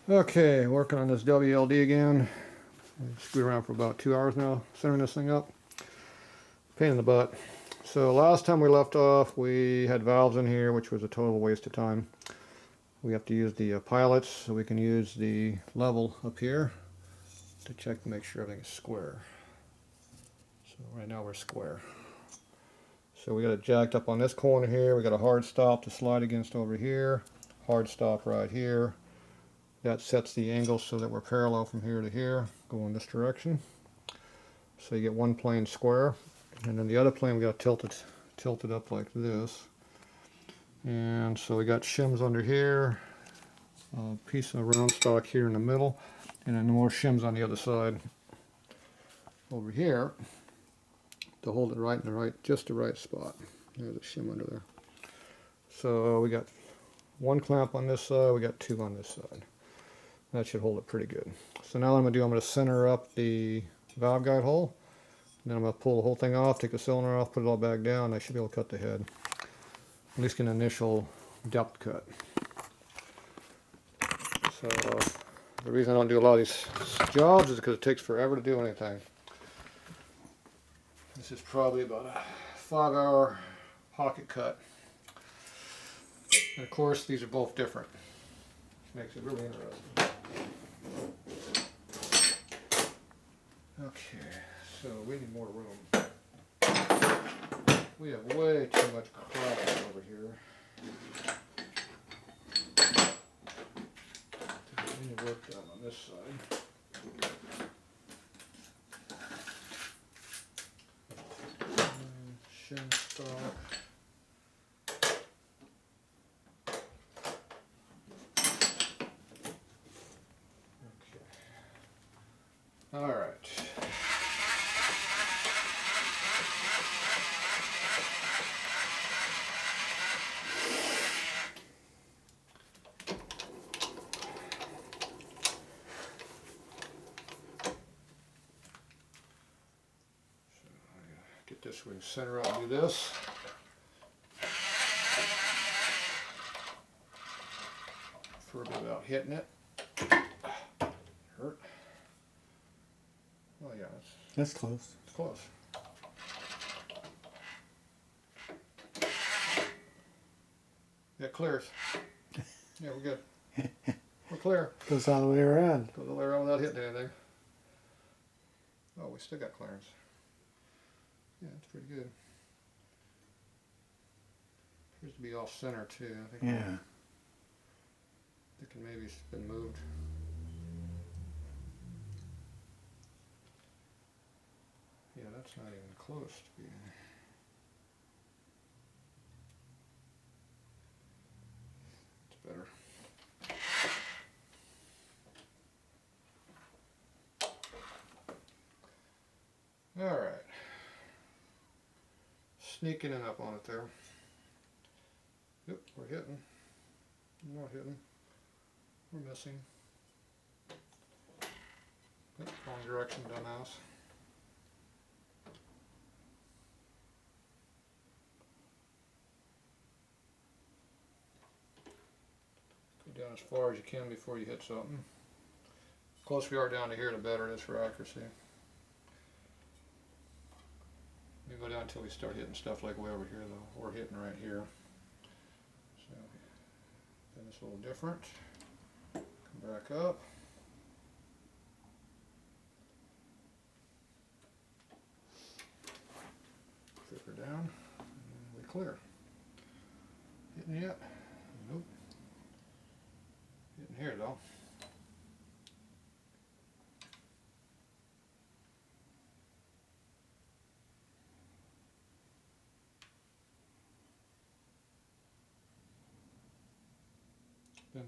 Okay, working on this WLD again. I screwed around for about 2 hours now, centering this thing up. Pain in the butt. So last time we left off, we had valves in here, which was a total waste of time. We have to use the pilots, so we can use the level up here to check to make sure everything is square. So right now we're square. So we got it jacked up on this corner here. We got a hard stop to slide against over here. Hard stop right here. That sets the angle so that we're parallel from here to here, going this direction. So you get one plane square, and then the other plane we got tilted up like this. And so we got shims under here, a piece of round stock here in the middle, and then more shims on the other side over here to hold it right in the right, just the right spot. There's a shim under there. So we got one clamp on this side, we got two on this side. That should hold it pretty good. So now what I'm going to do, I'm going to center up the valve guide hole. And then I'm going to pull the whole thing off, take the cylinder off, put it all back down. I should be able to cut the head. At least get an initial depth cut. So the reason I don't do a lot of these jobs is because it takes forever to do anything. This is probably about a 5-hour pocket cut. And of course these are both different. Makes it really interesting. Okay, so we need more room. We have way too much crap over here. We need work done on this side. Shim stock. All right. Get this, we can center out and do this. For a bit without hitting it. Hurt. Oh yeah, that's close. It's close. Yeah, it clears. Yeah, we're good. We're clear. Goes all the way around. Goes all the way around without hitting anything. Oh, we still got clearance. Yeah, it's pretty good. Appears to be off center too. I think. Yeah. Thinking maybe it's been moved. Yeah, that's not even close to being. It's better. All right. Sneaking it up on it there. Yep, we're hitting. We're not hitting. We're missing. Yep, wrong direction, dumbass. Go down as far as you can before you hit something. The closer we are down to here, the better it is for accuracy. We go down until we start hitting stuff like way over here, though. We're hitting right here. So then it's a little different. Come back up. Flip her down. And we clear. Hitting yet? Nope. Hitting here though.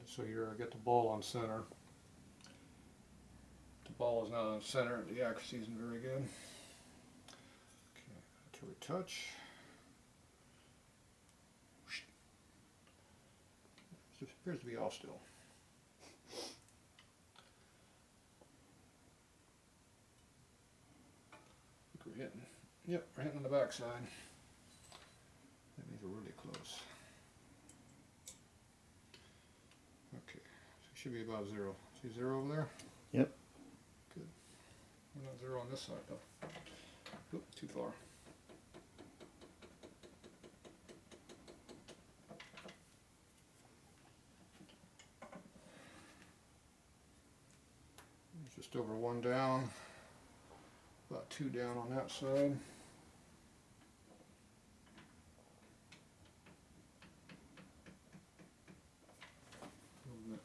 So you get the ball on center. The ball is not on center, the accuracy isn't very good. Okay, until we touch. It appears to be off still. I think we're hitting. Yep, we're hitting on the back side. That means we're really close. Okay, so should be about 0. See 0 over there? Yep. Good. We're not 0 on this side though. Oop, too far. Just over 1 down, about 2 down on that side. Movement.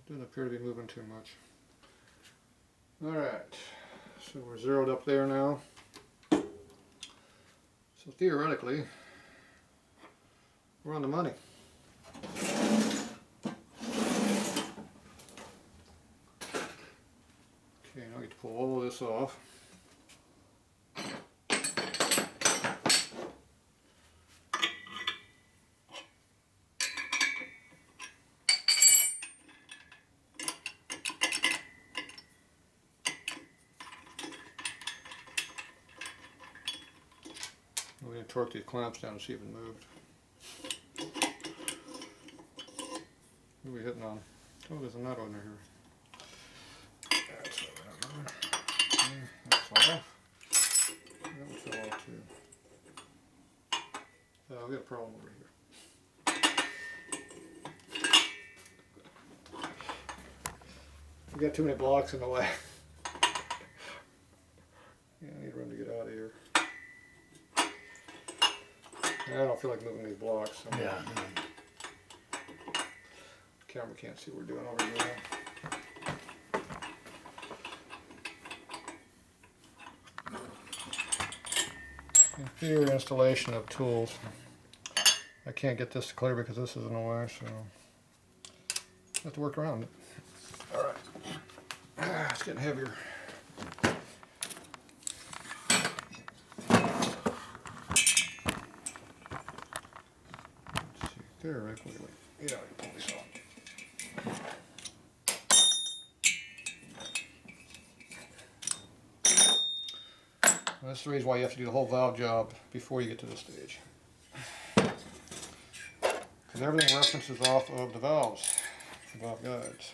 Doesn't appear to be moving too much. Alright, so we're zeroed up there now. So theoretically, we're on the money. Okay, now I get to pull all of this off. We're going to torque these clamps down and see if it moved. What are we hitting on? Oh, there's a nut under here. That's what we're not moving. Okay, that's off. That one fell off too. We got a problem over here. We got too many blocks in the way. Yeah, I need room to get out of here. I don't feel like moving these blocks. So Yeah. Camera can't see what we're doing over here. Inferior installation of tools. I can't get this clear because this is in the way, so I have to work around it. Alright. It's getting heavier. Theoretically, yeah, I can pull this off. Well, that's the reason why you have to do the whole valve job before you get to this stage. Because everything references off of the valves, the valve guides.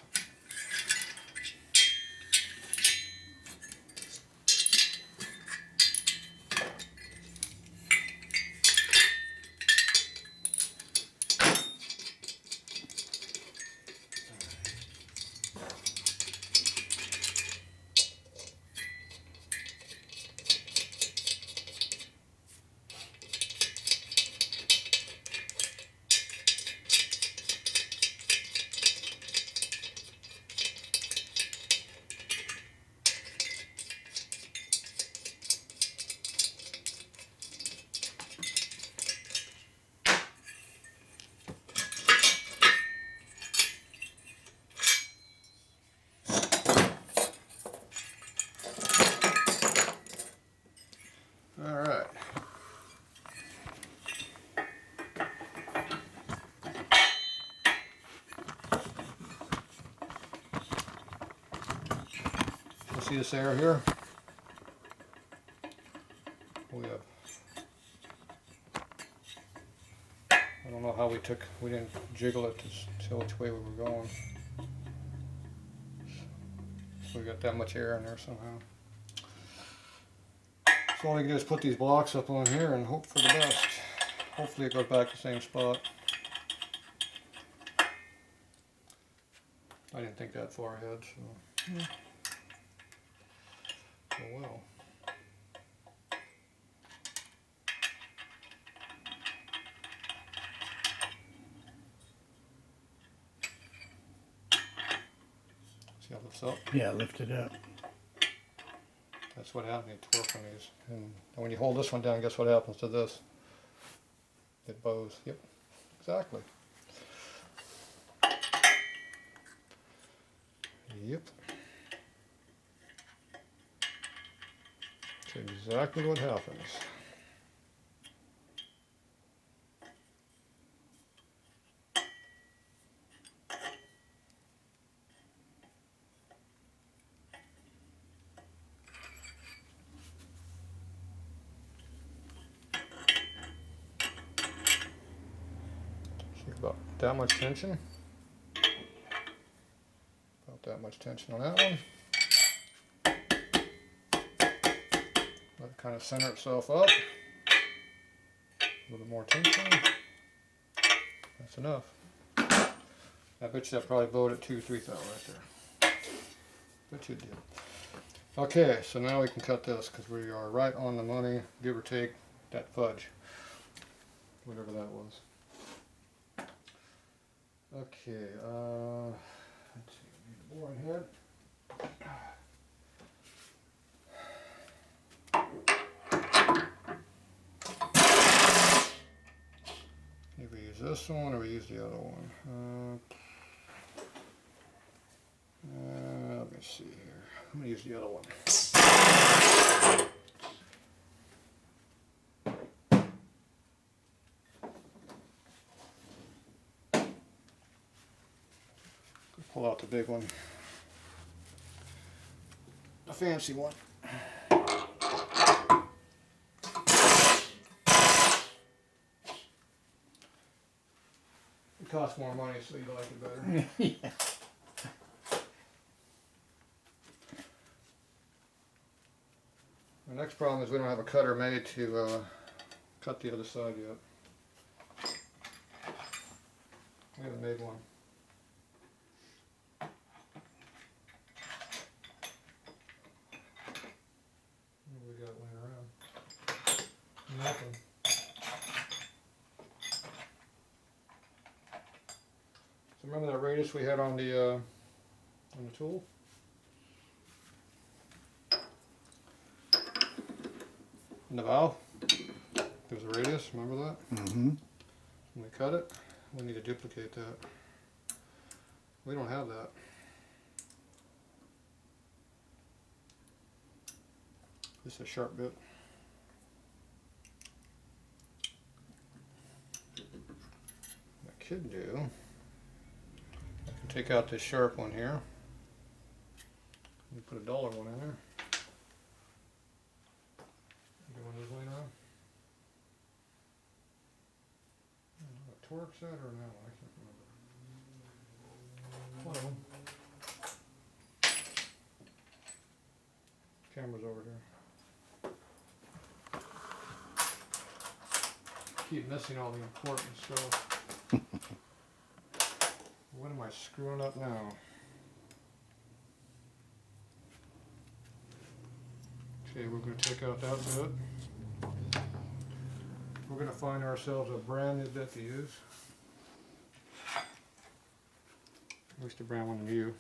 Alright. You see this air here? We have, I don't know how we didn't jiggle it to tell which way we were going. So we got that much air in there somehow. So all we can do is put these blocks up on here and hope for the best. Hopefully it goes back to the same spot. I didn't think that far ahead, so. Oh well. See how it lifts up? Yeah, lift it up. That's what happens, you torque on these. And when you hold this one down, guess what happens to this? It bows. Yep, exactly. Yep. That's exactly what happens. About that much tension. About that much tension on that one. Let it kind of center itself up. A little more tension. That's enough. I bet you that probably bowed at 2-3 thou right there. Bet you it did. Okay, so now we can cut this because we are right on the money, give or take that fudge. Whatever that was. Okay, let's see, we need a boring head. Maybe we use this one or we use the other one. Let me see here. I'm going to use the other one. Pull out the big one. The fancy one. It costs more money, so you like it better. Yeah. The next problem is we don't have a cutter made to cut the other side yet. We haven't made one. What do we got laying around? Nothing. So remember that radius we had on the tool? In the valve, there's a radius, remember that? Mm-hmm. When we cut it, we need to duplicate that. We don't have that. This is a sharp bit. What I could do, I can take out this sharp one here. And put a duller one in there. One of those laying around. I don't know what torque's that or no, I can't remember. One of them. Camera's over here. Keep missing all the important stuff. What am I screwing up now? Okay, we're going to take out that bit. We're going to find ourselves a brand new bit to use. At least a brand one new.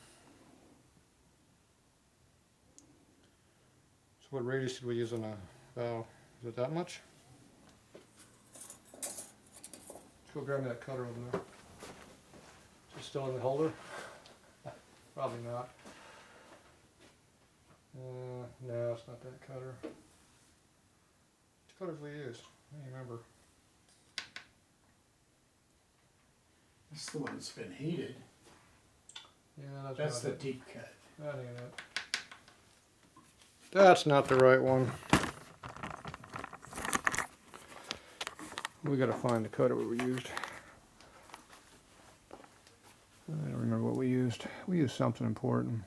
So what radius did we use on the valve? Is it that much? Let's go grab me that cutter over there. Is it still in the holder? Probably not. No, it's not that cutter. Which cutters we use? I don't remember. That's the one that's been heated. Yeah, That's not the it. deep cut. That ain't it. That's not the right one. We gotta find the cutter we used. I don't remember what we used. We used something important.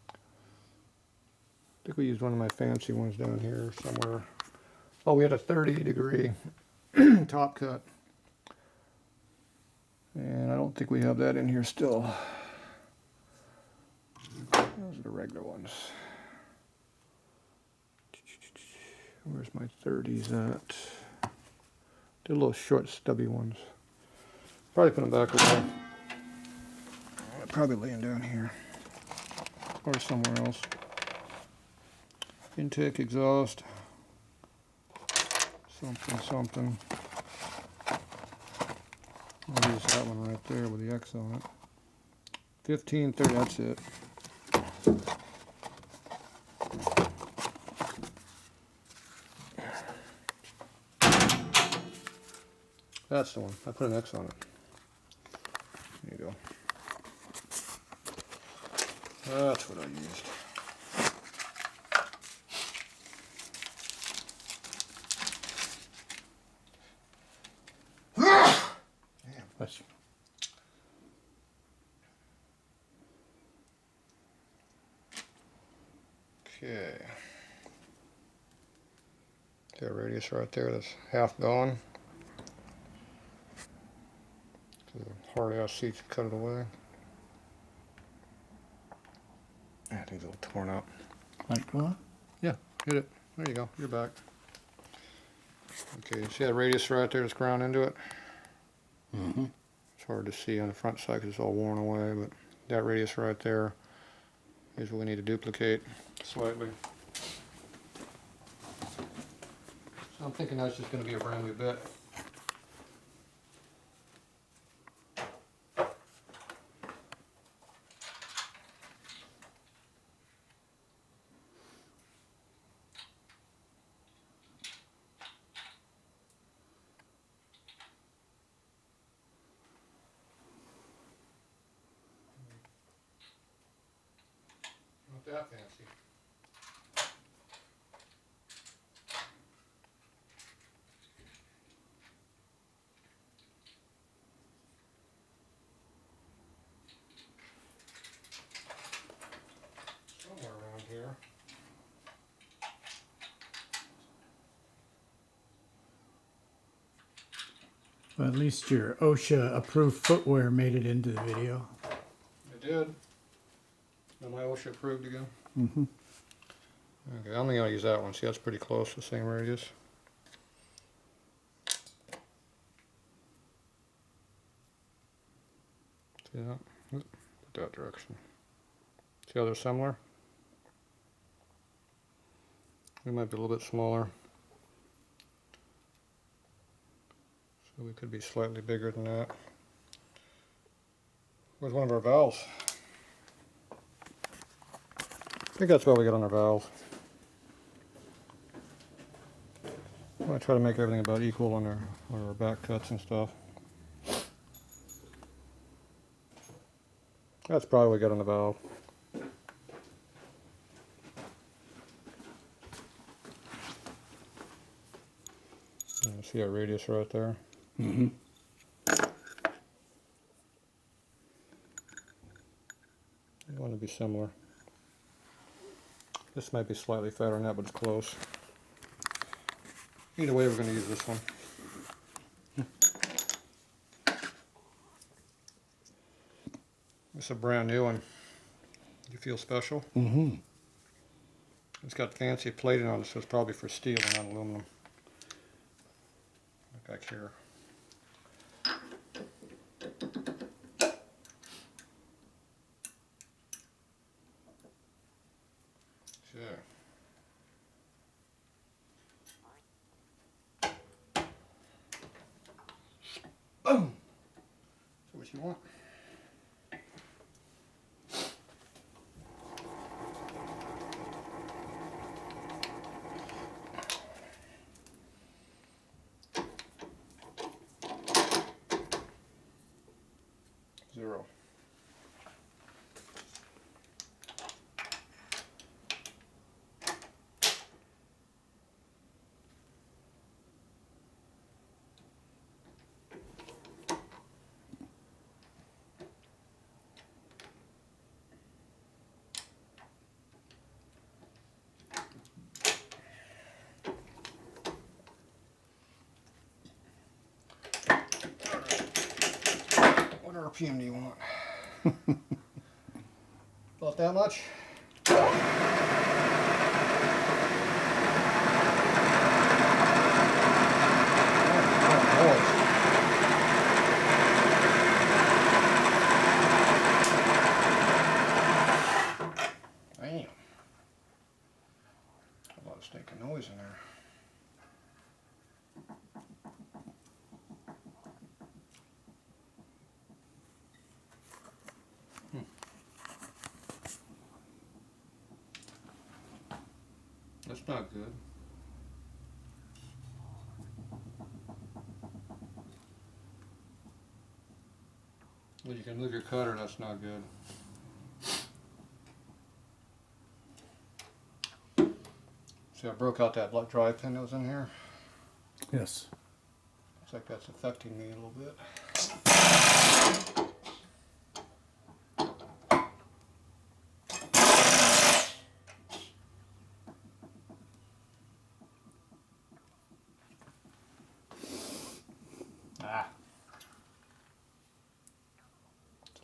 I think we used one of my fancy ones down here somewhere. Oh, we had a 30-degree top cut. And I don't think we have that in here still. Those are the regular ones. Where's my 30s at? Did a little short, stubby ones. Probably put them back away. Probably laying down here. Or somewhere else. Intake, exhaust. Something. I'll use that one right there with the X on it. 1530, that's it. That's the one. I put an X on it. There you go. That's what I used. Damn. Okay. See that radius right there that's half gone. So the hard ass seats cut it away. I think it's a little torn out. Like what? Yeah, hit it. There you go. You're back. Okay, you see that radius right there that's ground into it? Mm-hmm. It's hard to see on the front side because it's all worn away, but that radius right there is what we need to duplicate slightly. So I'm thinking that's just going to be a brand new bit. Not that fancy. Somewhere around here. Well, at least your OSHA approved footwear made it into the video. It did. Am I OSHA approved again? Mm-hmm. Okay, I'm only going to use that one. See, that's pretty close, the same radius. See that? Oop, put that direction. See how they're similar? We might be a little bit smaller. So we could be slightly bigger than that. Where's one of our valves? I think that's what we got on our valves. I'm going to try to make everything about equal on our back cuts and stuff. That's probably what we got on the valve. See that radius right there? Mm-hmm. You want to be similar. This might be slightly fatter than that, but it's close. Either way, we're going to use this one. It's a brand new one. You feel special? Mm-hmm. It's got fancy plating on it, so it's probably for steel and not aluminum. Look back here. Sure. Boom! That's what you want. Zero. What RPM do you want? About that much? Damn. A lot of stinking noise in there. That's not good. Well, you can move your cutter, that's not good. See, I broke out that drive pin that was in here. Yes. Looks like that's affecting me a little bit.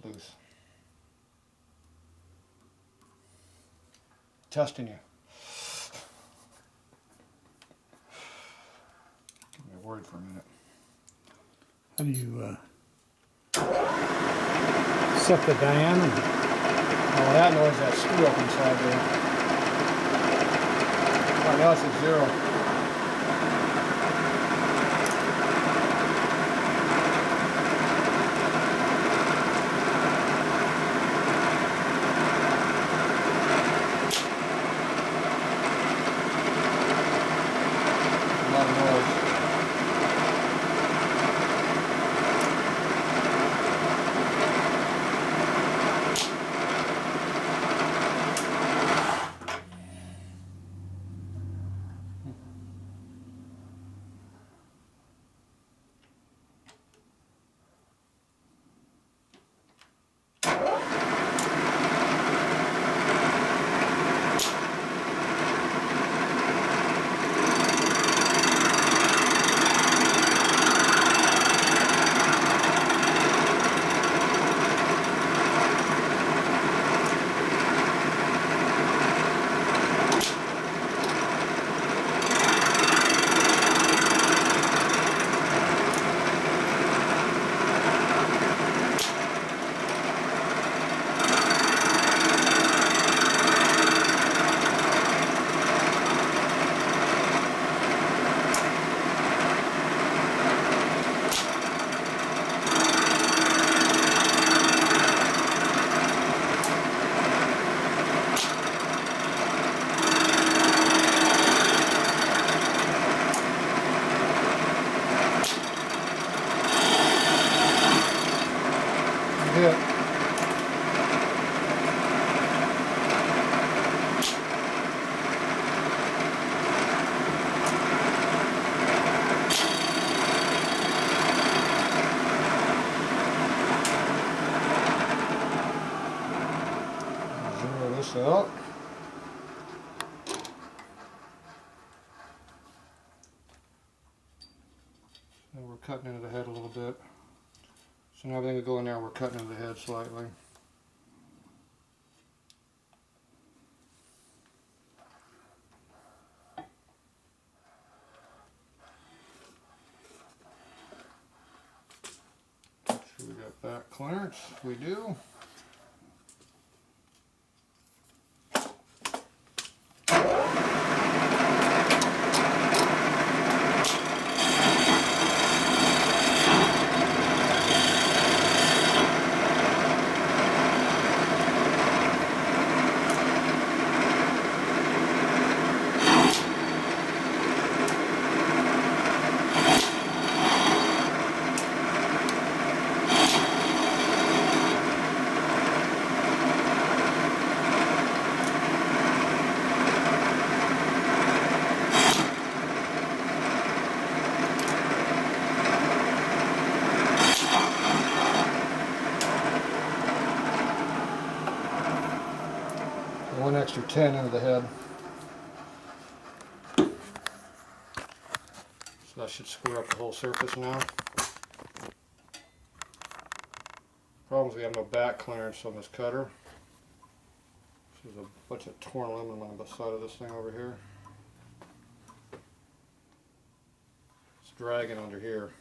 loose. Testing you. Give me a word for a minute. How do you set the diameter? Oh, that noise, that screw up inside there. Right now it's at 0. A lot of noise. Hit. Zero this out. So we're cutting into the head a little bit. So now everything will go in there, we're cutting into the head slightly. Make sure we got back clearance. We do. One extra 10 into the head. So that should square up the whole surface now. Problem is we have no back clearance on this cutter. There's a bunch of torn aluminum on the side of this thing over here. It's dragging under here.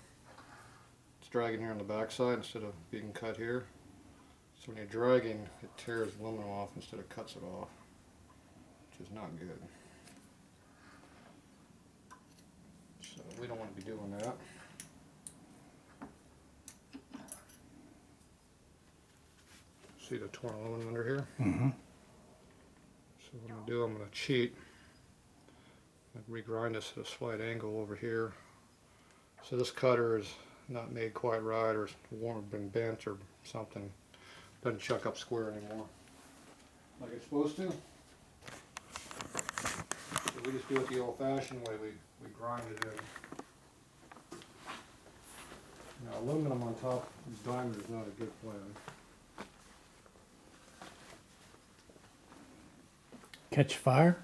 It's dragging here on the back side instead of being cut here. So when you're dragging, it tears aluminum off instead of cuts it off, which is not good. So we don't want to be doing that. See the torn aluminum under here? Mm-hmm. So what I'm going to do, I'm going to cheat. I'm going to regrind this at a slight angle over here. So this cutter is not made quite right, or it's been bent or something. Doesn't chuck up square anymore like it's supposed to. So we just do it the old-fashioned way. We grind it in. Now aluminum on top of diamond is not a good plan. Catch fire?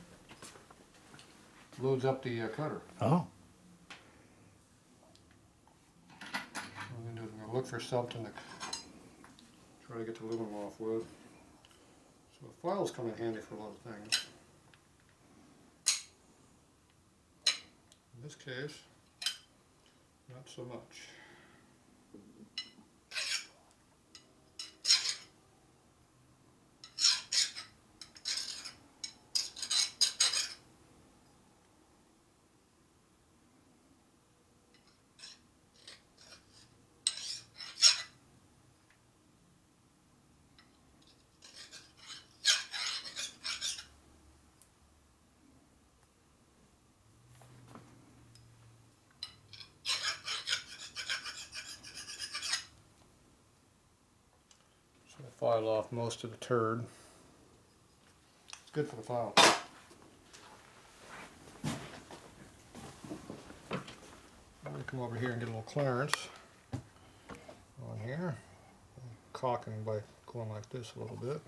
Loads up the cutter. Oh. I'm going to look for something to try to get the aluminum off with. So the files come in handy for a lot of things. In this case, not so much. File off most of the turd. It's good for the file. I'm going to come over here and get a little clearance on here. Caulking by going like this a little bit.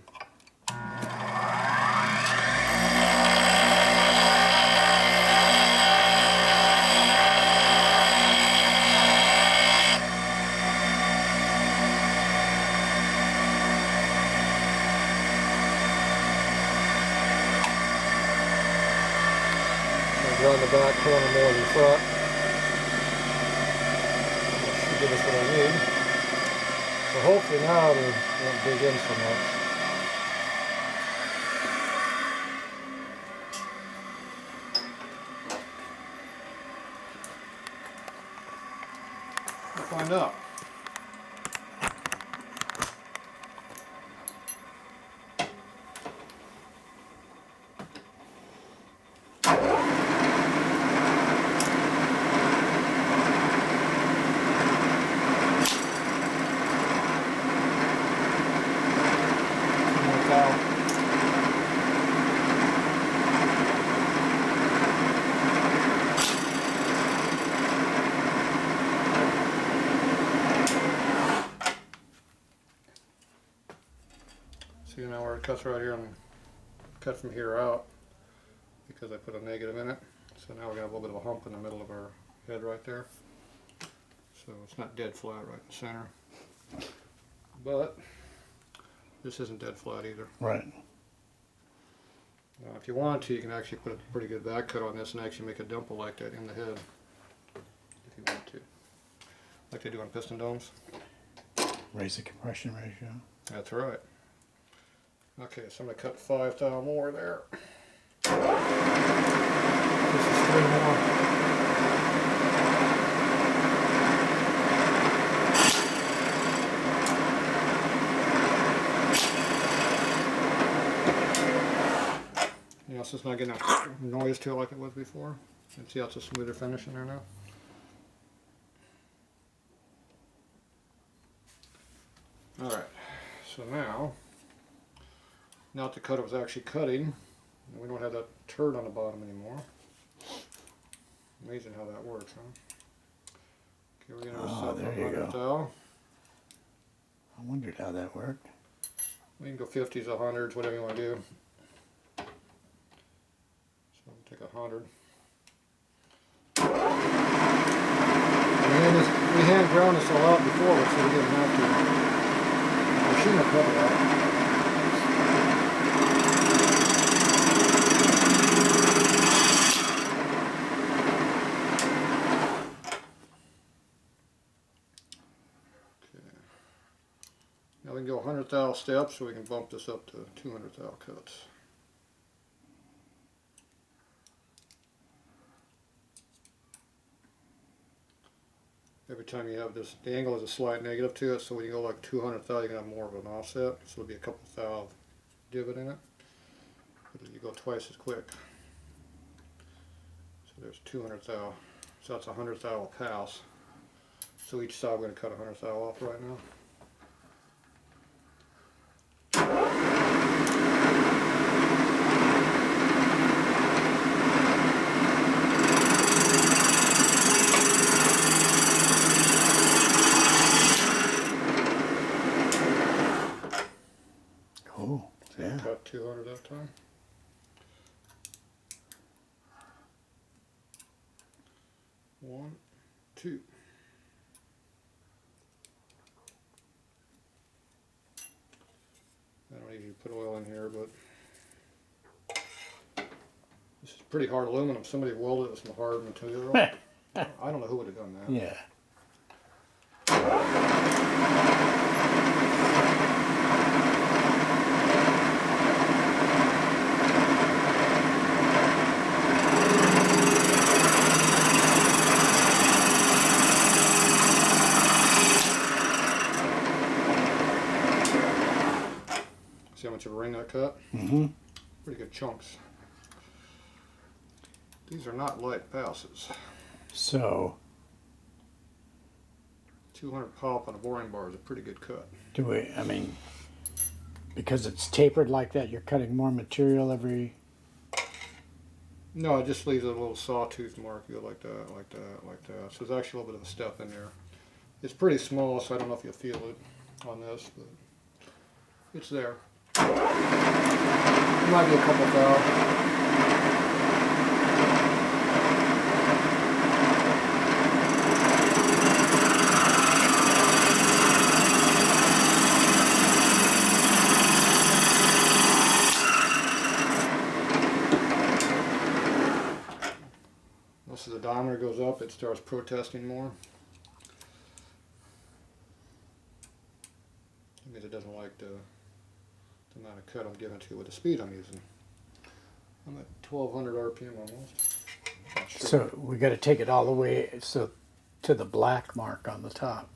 Run the back corner more than the front. That should give us what I need. So hopefully now it won't dig in so much. We'll find out. See now where it cuts right here and cut from here out because I put a negative in it. So now we got a little bit of a hump in the middle of our head right there. So it's not dead flat right in the center. But this isn't dead flat either. Right. Now if you want to, you can actually put a pretty good back cut on this and actually make a dimple like that in the head. If you want to. Like they do on piston domes. Raise the compression ratio. That's right. Okay, so I'm going to cut 5 thou more there. This is 3 more. Yeah, so it's not getting a noise to it like it was before. And see how it's a smoother finish in there now? Alright, so now that the cutter was actually cutting, and we don't have that turd on the bottom anymore. Amazing how that works, huh? Okay, we're going to set there you 100 go. thou. I wondered how that worked. We can go 50s, 100s, whatever you want to do. So I'm going to take 100. And we hand ground this all out before, so we didn't have to. The machine will cover that. Now we can go 100 thou steps, so we can bump this up to 200 thou cuts. Every time you have this, the angle is a slight negative to it, so when you go like 200 thou, you're going to have more of an offset, so it'll be a couple thou divot in it. But you go twice as quick. So there's 200 thou, so that's 100 thou will pass. So each side we're going to cut 100 thou off right now. Cool. Yeah. Cut 200 that time. One, two. I don't usually put oil in here, but this is pretty hard aluminum. Somebody welded it with some hard material. I don't know who would have done that. Yeah. See how much of a ring that cut? Mm-hmm. Pretty good chunks. These are not light passes. So, 200 pop on a boring bar is a pretty good cut. do we, I mean, because it's tapered like that, you're cutting more material every... No, it just leaves a little sawtooth mark. You go like that, like that, like that. So there's actually a little bit of a step in there. It's pretty small, so I don't know if you'll feel it on this, but it's there. It might be a couple thou. Once the diameter goes up, it starts protesting more. That means it doesn't like the amount of cut I'm giving to it with the speed I'm using. I'm at 1200 RPM almost. Not sure. So we got to take it all the way so to the black mark on the top.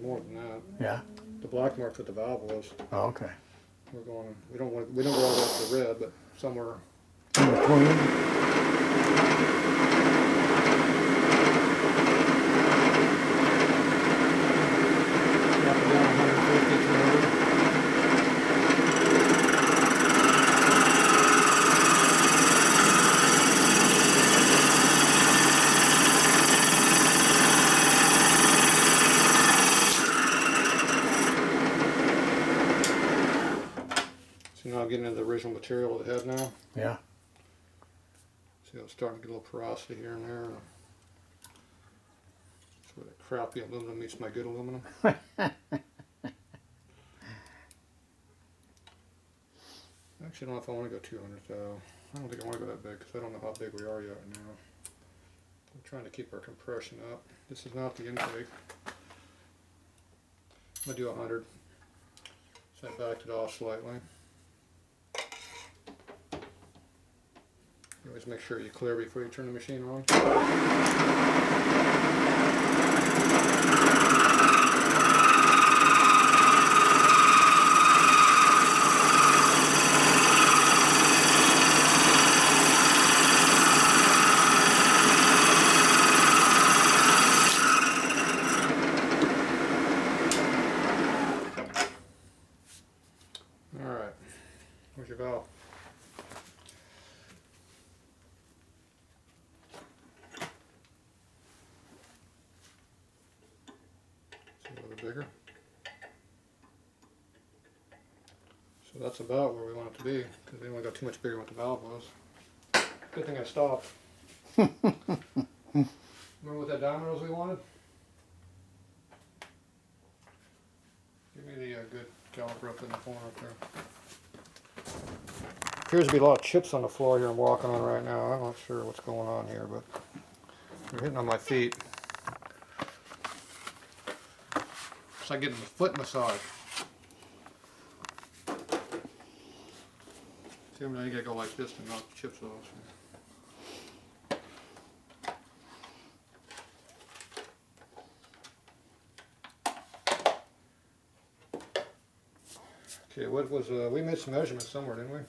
More than that. Yeah. The black mark's what the valve was. Oh, okay. We're going. We don't go all the way up to red, but somewhere. In between. Up and down 150, 200. So now I'm getting into the original material of the head now. Yeah. See, it's starting to get a little porosity here and there. That's where the crappy aluminum meets my good aluminum. Actually, I don't know if I want to go 200 though. I don't think I want to go that big because I don't know how big we are yet now. We're trying to keep our compression up. This is not the intake. I'm going to do 100. So I backed it off slightly. You always make sure you clear before you turn the machine on. Alright, where's your valve? A little bit bigger. So that's about where we want it to be, because we only got too much bigger than what the valve was. Good thing I stopped. Remember what that diameter was we wanted? Give me the good caliper up in the corner up there. Appears to be a lot of chips on the floor here I'm walking on right now. I'm not sure what's going on here, but they're hitting on my feet. It's like getting a foot massage. See, now you gotta go like this to knock the chips off. Okay, what was, we made some measurements somewhere, didn't we?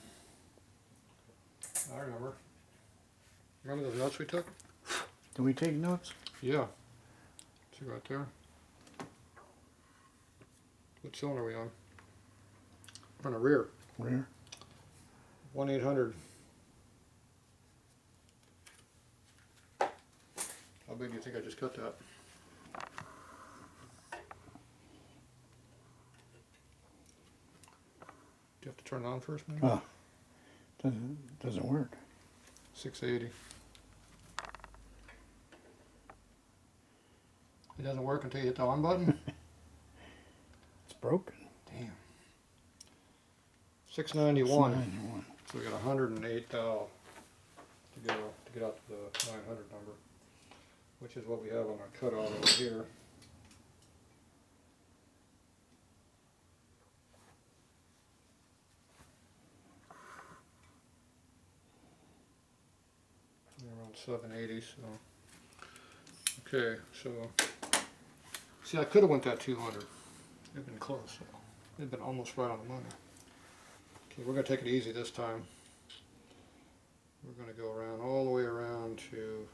I remember. Remember those notes we took? Do we take notes? Yeah. See right there? What cylinder are we on? We're on the rear. Rear. 1-800. How big do you think I just cut that? Do you have to turn it on first, maybe? Oh. Doesn't work. 680. It doesn't work until you hit the on button? It's broken. Damn. 691. 691. So we got 108 thou to go to get out to the 900 number, which is what we have on our cutout over here. Around 780. So okay, so see, I could have went that 200. It'd been close. It'd been almost right on the money. Okay, we're going to take it easy this time. We're going to go around all the way around to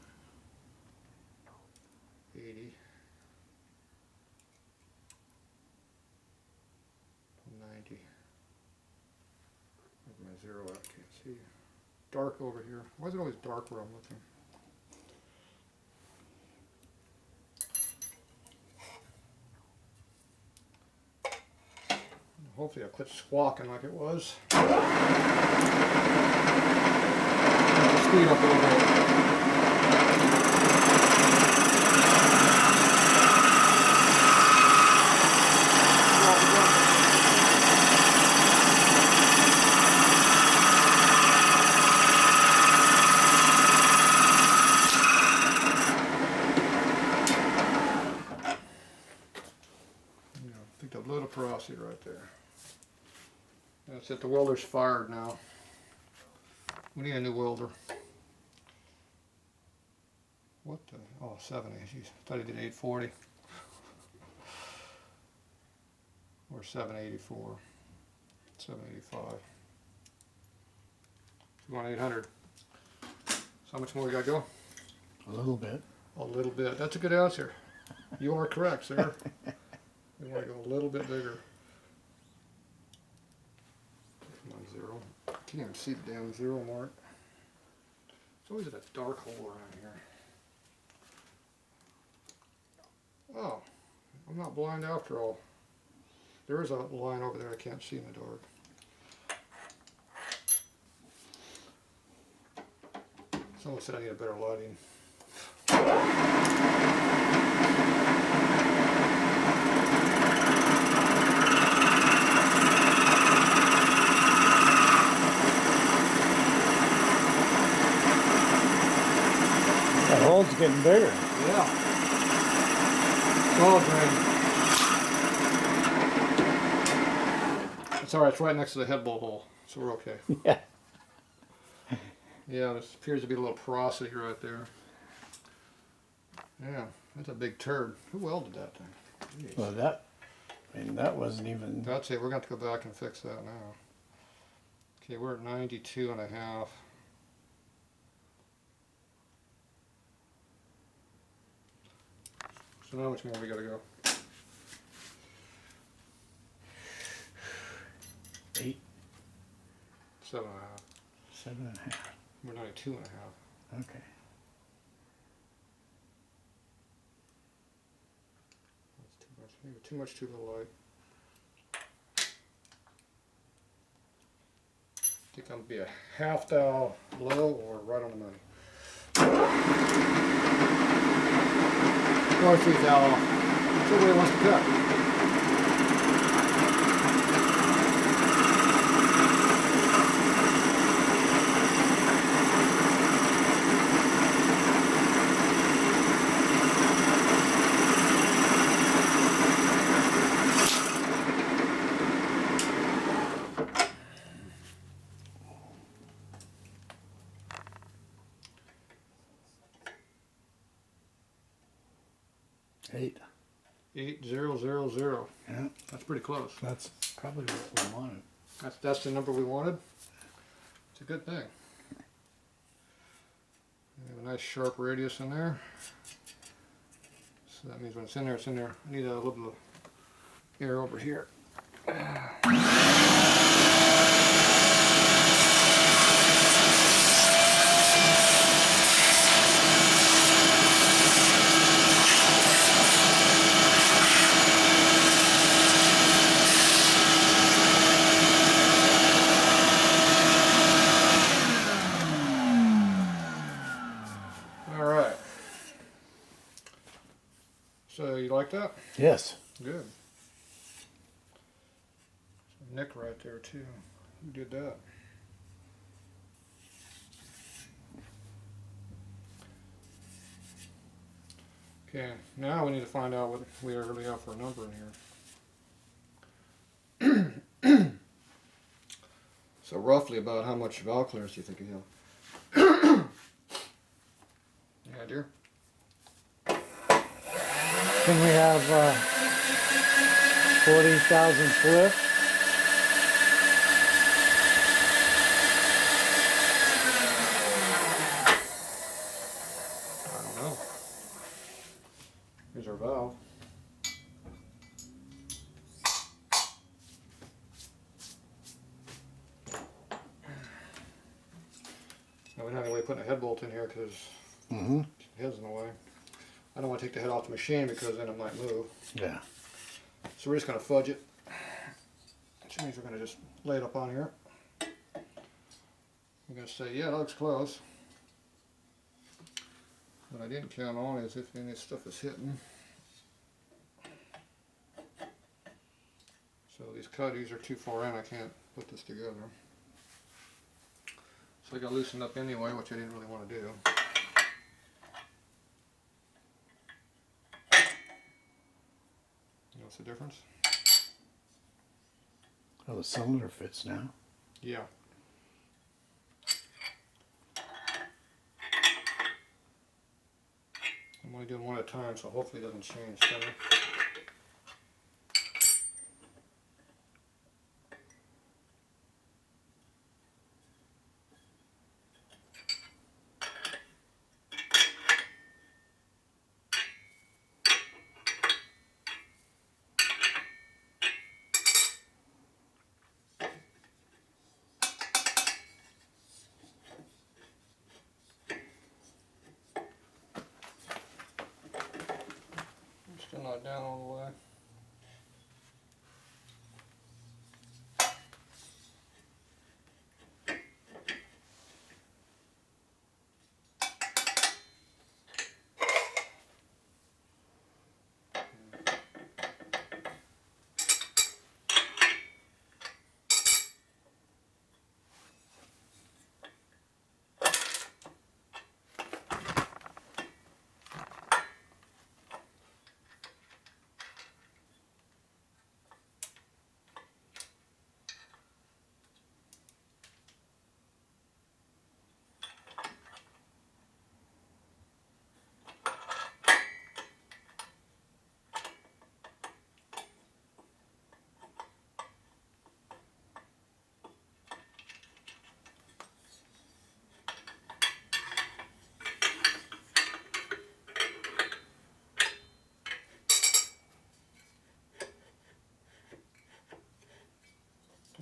80, 90. Where's my zero at? Can't see. Dark over here. Why is it always dark where I'm looking? Hopefully I'll quit squawking like it was. Speed up a little bit. I think a little porosity right there. That's it, the welder's fired now. We need a new welder. What the? Oh, 70. Jeez, I thought he did 840. Or 784. 785. We want 800. So how much more we got to go? A little bit. A little bit. That's a good answer. You are correct, sir. We want to go a little bit bigger. Zero. Can't even see the damn zero mark. It's always at a dark hole around here. Oh, I'm not blind after all. There is a line over there I can't see in the dark. Someone said I need a better lighting. That hole's getting bigger. Yeah. Oh, great. It's alright, it's right next to the head bolt hole, so we're okay. Yeah. Yeah, there appears to be a little porosity right there. Yeah, that's a big turd. Who welded that thing? Jeez. Well, that wasn't even... That's it, we're going to have to go back and fix that now. Okay, we're at 92 and a half. So now how much more we got to go? 8. 7 and a half. 7.5. We're 92 and a half. Okay. That's too much. Maybe too much, too little light. I think I'm going to be a half thou low or right on the money. Or 3 thou off. Which way wants to cut. Eight. 8000. Yeah. That's pretty close. That's probably what we wanted. That's the number we wanted. It's a good thing. We have a nice sharp radius in there. So that means when it's in there, it's in there. I need a little bit of air over here. So you like that? Yes. Good. Nick right there too. Who did that? Okay, now we need to find out what we really have for a number in here. So roughly about how much valve clearance do you think you have? Any idea? Can we have 40,000 flip? I don't know. Here's our valve. Now we don't have any way of putting a head bolt in here because the head's in the way. I don't want to take the head off the machine because then it might move. Yeah. So we're just going to fudge it. Which means we're going to just lay it up on here. I'm going to say, yeah, that looks close. What I didn't count on is if any of this stuff is hitting. So these cutties are too far in, I can't put this together. So I got loosened up anyway, which I didn't really want to do. You notice the difference? Oh, the cylinder fits now. Yeah. I'm only doing one at a time, so hopefully it doesn't change. Still not down all the way.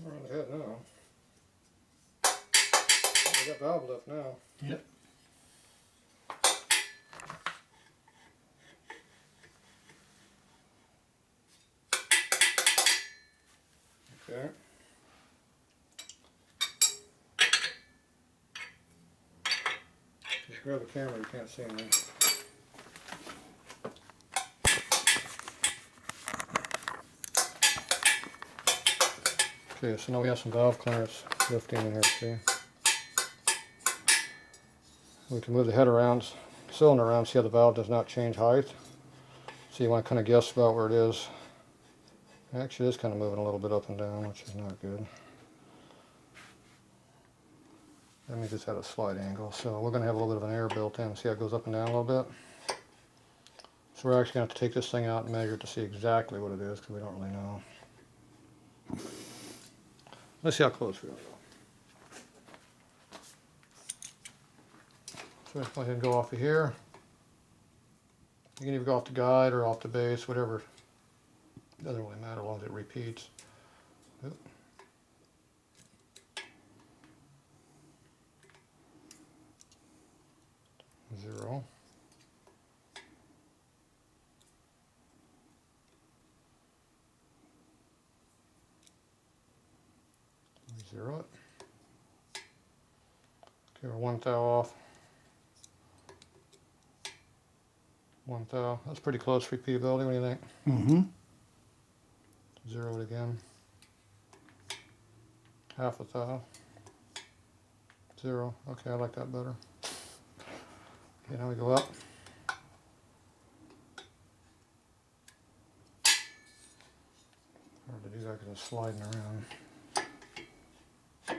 We're on the head now. We got valve lift now. Yep. Okay. Just grab the camera, you can't see anything. Okay, so now we have some valve clearance lifting in here, see? We can move the head around, cylinder around, see how the valve does not change height. So you want to kind of guess about where it is. Actually, it is kind of moving a little bit up and down, which is not good. That means it's at a slight angle, so we're going to have a little bit of an error built in. See how it goes up and down a little bit? So we're actually going to have to take this thing out and measure it to see exactly what it is, because we don't really know. Let's see how close we are. So let's go ahead and go off of here. You can either go off the guide or off the base, whatever. It doesn't really matter as long as it repeats. Oop. 0. Zero it. Okay, we're 1 thou off. 1 thou. That's pretty close repeatability. What do you think? Mm-hmm. 0 it again. half a thou. 0. Okay, I like that better. Okay, now we go up. Hard to do that because it's sliding around. I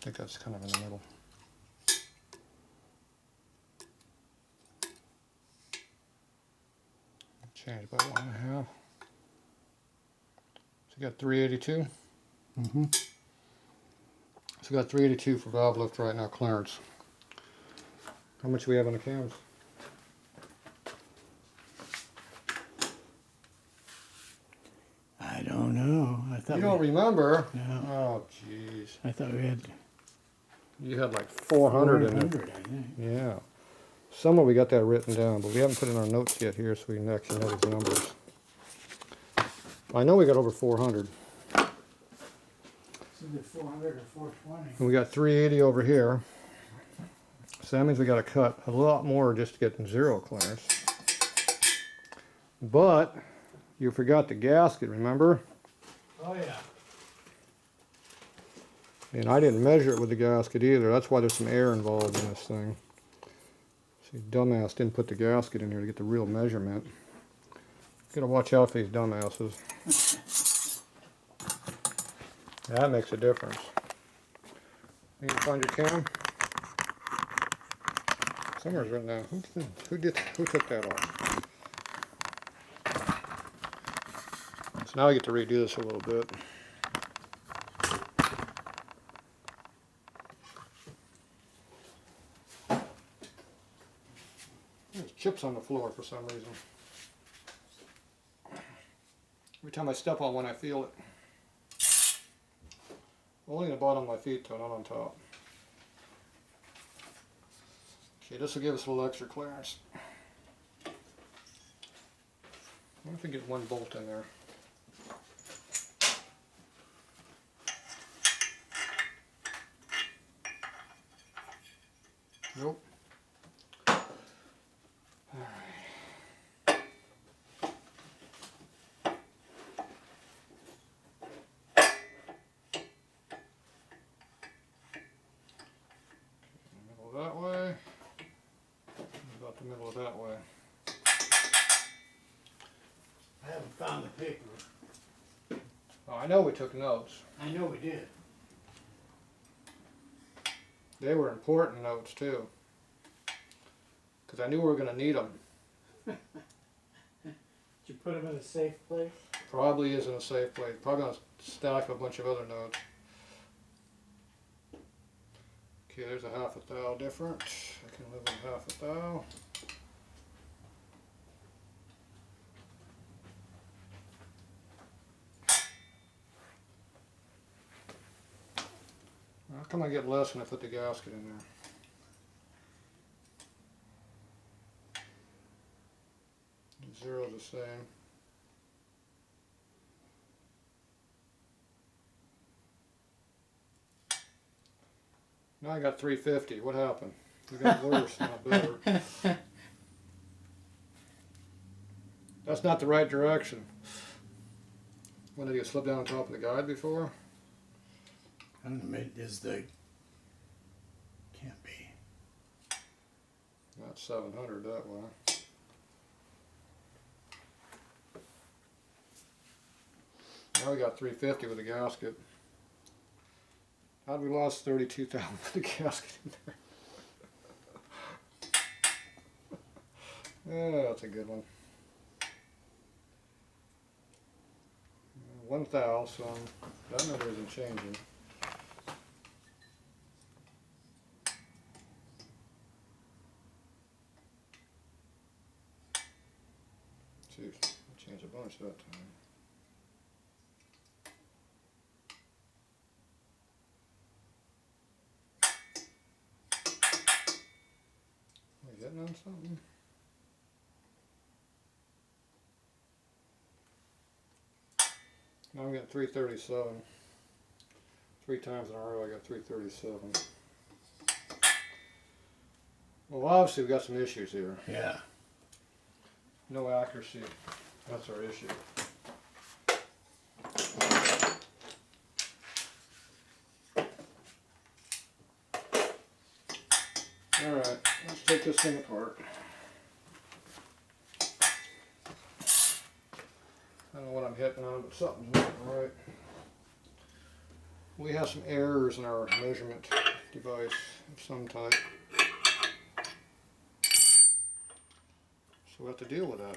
think that's kind of in the middle. Change by 1.5. So you got 382. Mm-hmm. So we got 382 for valve lift right now, clearance. How much do we have on the cams? I don't know. I thought You don't remember? No. Oh, jeez. I thought we had You had like 400 in there. 400, I think. Yeah. Somewhere we got that written down, but we haven't put it in our notes yet here, so we can actually know these numbers. I know we got over 400. It's either 400 or 420. And we got 380 over here. So that means we got to cut a lot more just to get 0 clearance. But you forgot the gasket, remember? Oh yeah. And I didn't measure it with the gasket either. That's why there's some air involved in this thing. See, dumbass didn't put the gasket in here to get the real measurement. Gotta watch out for these dumbasses. That makes a difference. You can find your cam? Somewhere's written down. Who took that off? So now I get to redo this a little bit. There's chips on the floor for some reason. Every time I step on one, I feel it. Only in the bottom of my feet, though, not on top. Okay, this will give us a little extra clearance. What if we get one bolt in there? Nope. That way, about the middle of that way. I haven't found the paper. Oh, I know we took notes. I know we did. They were important notes too, because I knew we were going to need them. Did you put them in a safe place? Probably is in a safe place. Probably going to stack a bunch of other notes. Okay, there's a half a thou difference. I can live with half a thou. How come I get less when I put the gasket in there? Zero's the same. Now I got 350. What happened? We got worse, not better. That's not the right direction. When did you slip down on top of the guide before? I don't know, maybe is the... Can't be. Not 700 that way. Now we got 350 with the gasket. How'd we lost 32,000 with the gasket in there? Yeah, that's a good one. 1,000, so that number isn't changing. Jeez, I changed a bunch that time. Are we getting on something? Now I'm getting 337. 3 times in a row I got 337. Well, obviously we got some issues here. Yeah. No accuracy. That's our issue. Alright, let's take this thing apart. I don't know what I'm hitting on, but something's not right. We have some errors in our measurement device of some type. So we have to deal with that.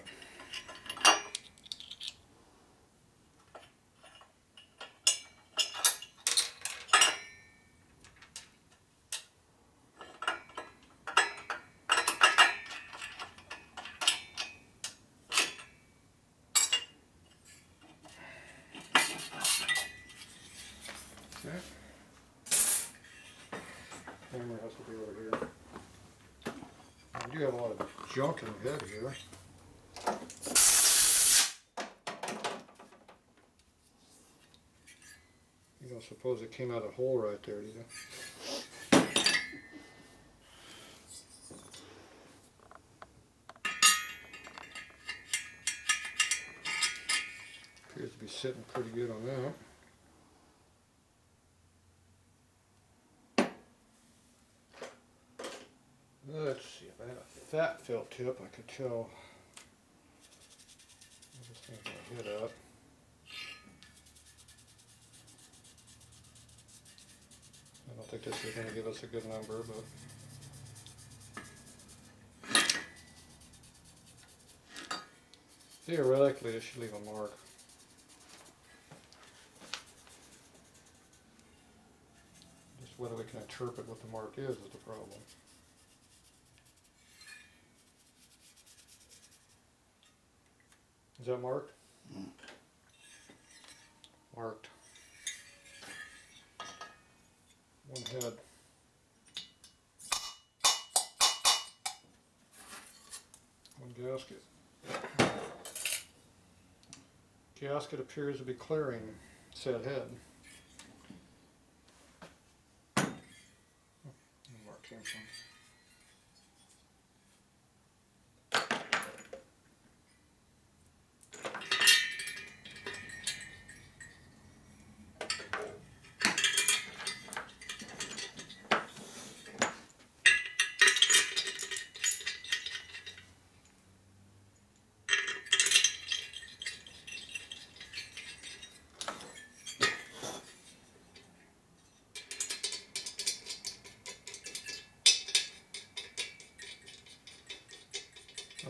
Okay. Camera has to be over here. We do have a lot of junk in the head here. You don't suppose it came out of the hole right there, do you? Appears to be sitting pretty good on that. Let's see, if I had a fat felt tip, I could tell this thing's gonna hit up. I don't think this is gonna give us a good number, but theoretically it should leave a mark. Just whether we can interpret what the mark is the problem. Is that marked? Mm. Marked. One head. One gasket. Gasket appears to be clearing said head. Where the mark came from.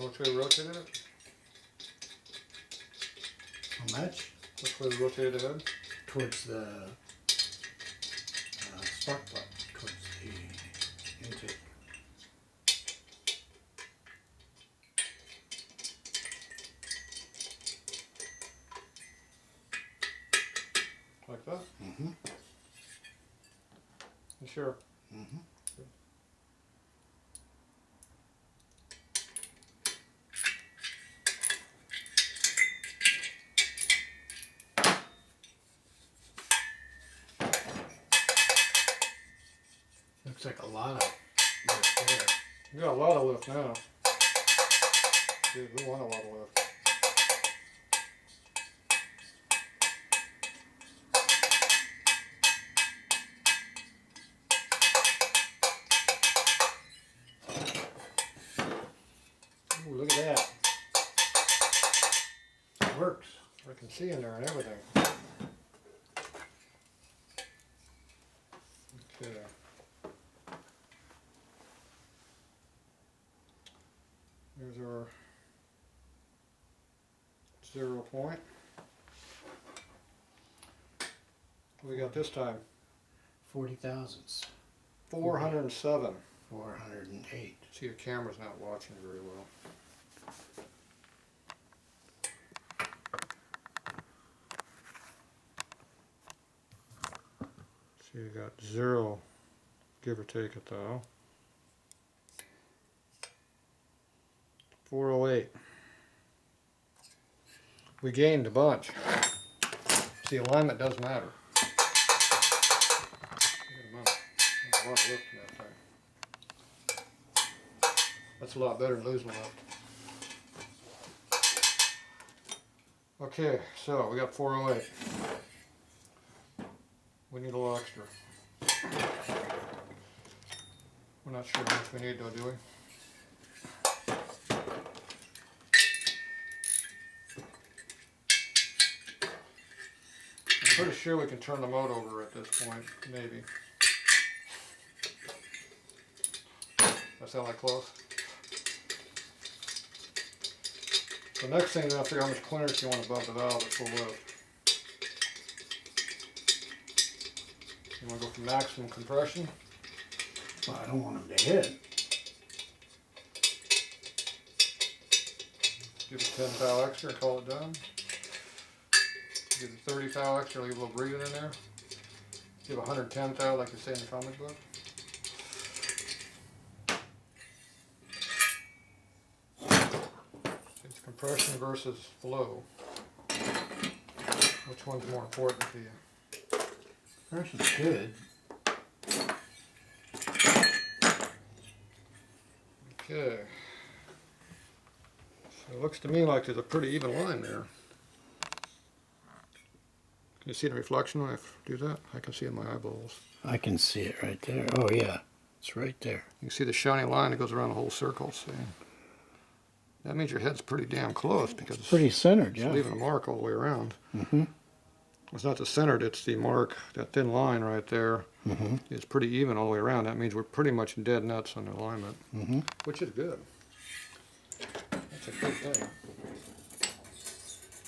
Which way we rotated it? How much? Which way we rotated the head? Towards the spark plug, towards the intake. Like that? Mm-hmm. You sure? Mm-hmm. Looks like a lot of lift there. You got a lot of lift now. Dude, we want a lot of lift. Ooh, look at that. It works. I can see in there and everything. Okay. There's our 0 point. What we got this time? 40 thousandths. 407. 408. See, the camera's not watching very well. See, you got 0, give or take it though. 408. We gained a bunch. See, alignment does matter. There's a lot of lift in that thing. That's a lot better than losing lift. Okay, so we got 408. We need a little extra. We're not sure how much we need though, do we? I'm pretty sure we can turn the mode over at this point, maybe. That sound like close? The next thing, you have to figure out how much clearance you want above the valve at full lift. You want to go for maximum compression? Well, I don't want them to hit. Give it 10 thou extra and call it done. Give it 30 thou extra, leave a little breathing in there. Give 110 thou like they say in the comic book. It's compression versus flow. Which one's more important to you? Compression's good. Okay. So it looks to me like there's a pretty even line there. Can you see the reflection when I do that? I can see it in my eyeballs. I can see it right there. Oh yeah, it's right there. You can see the shiny line that goes around the whole circle. See? That means your head's pretty damn close because It's pretty centered, it's yeah. leaving a mark all the way around. Mm-hmm. It's not the centered, it's the mark, that thin line right there. Mm-hmm. It's pretty even all the way around. That means we're pretty much dead nuts on the alignment, Mm-hmm. which is good. That's a good thing.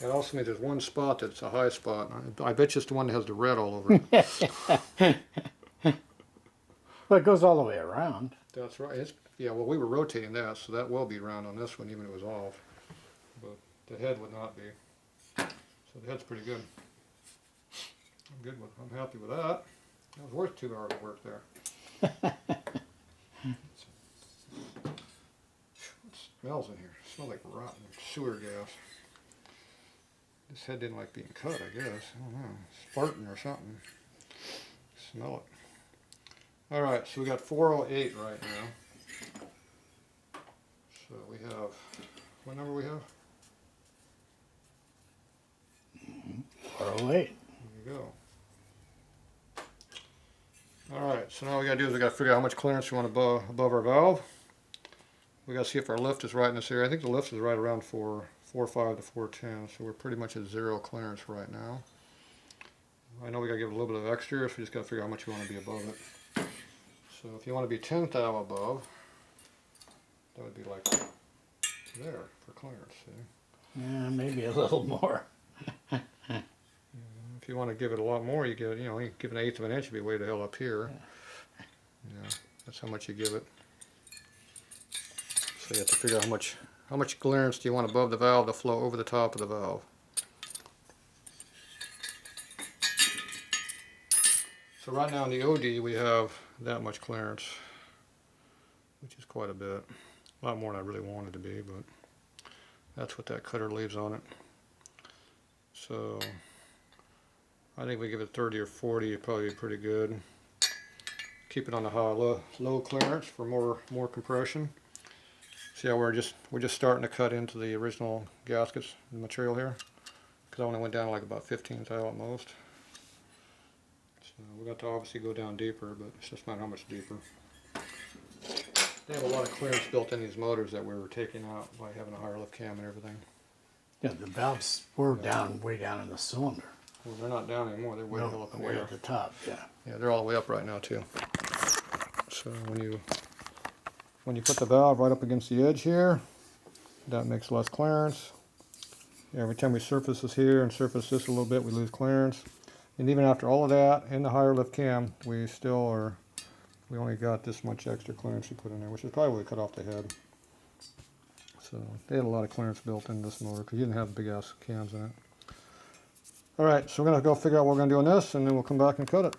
It also means there's one spot that's a high spot. I bet you it's the one that has the red all over it. But it goes all the way around. That's right. Yeah, well, we were rotating that, so that will be round on this one, even if it was off. But the head would not be. So the head's pretty good. I'm happy with that. That was worth 2 hours of work there. What smells in here? It smells like rotten sewer gas. This head didn't like being cut, I guess. I don't know. It's farting or something. Smell it. Alright, so we got 408 right now. So we have, what number we have? 408. There you go. Alright, so now what we got to do is we got to figure out how much clearance we want above our valve. We got to see if our lift is right in this area. I think the lift is right around 4.5 to 4.10, so we're pretty much at zero clearance right now. I know we got to give it a little bit of extra, so we just got to figure out how much we want to be above it. So if you want to be 10 thou above, that would be like there for clearance. See? Yeah, maybe a little more. If you want to give it a lot more, you give it, you give an 1/8 of an inch, it'd be way the hell up here. Yeah, that's how much you give it. So you have to figure out how much clearance do you want above the valve to flow over the top of the valve. So right now in the OD we have that much clearance, which is quite a bit. A lot more than I really wanted to be, but that's what that cutter leaves on it. So I think we give it 30 or 40, it'd probably be pretty good. Keep it on the low clearance for more compression. See how we're just starting to cut into the original gaskets, the material here, because I only went down like about 15 thou at most. So we got to obviously go down deeper, but it's just not how much deeper. They have a lot of clearance built in these motors that we were taking out by having a higher lift cam and everything. Yeah, the valves were down, way down in the cylinder. Well, they're not down anymore. They're way the hell up in the way air. at the top, yeah. Yeah, they're all the way up right now too. So when you put the valve right up against the edge here, that makes less clearance. Every time we surface this here and surface this a little bit, we lose clearance. And even after all of that, in the higher lift cam, we only got this much extra clearance we put in there, which is probably what we cut off the head. So they had a lot of clearance built into this motor because you didn't have big ass cams in it. Alright, so we're going to go figure out what we're going to do on this, and then we'll come back and cut it.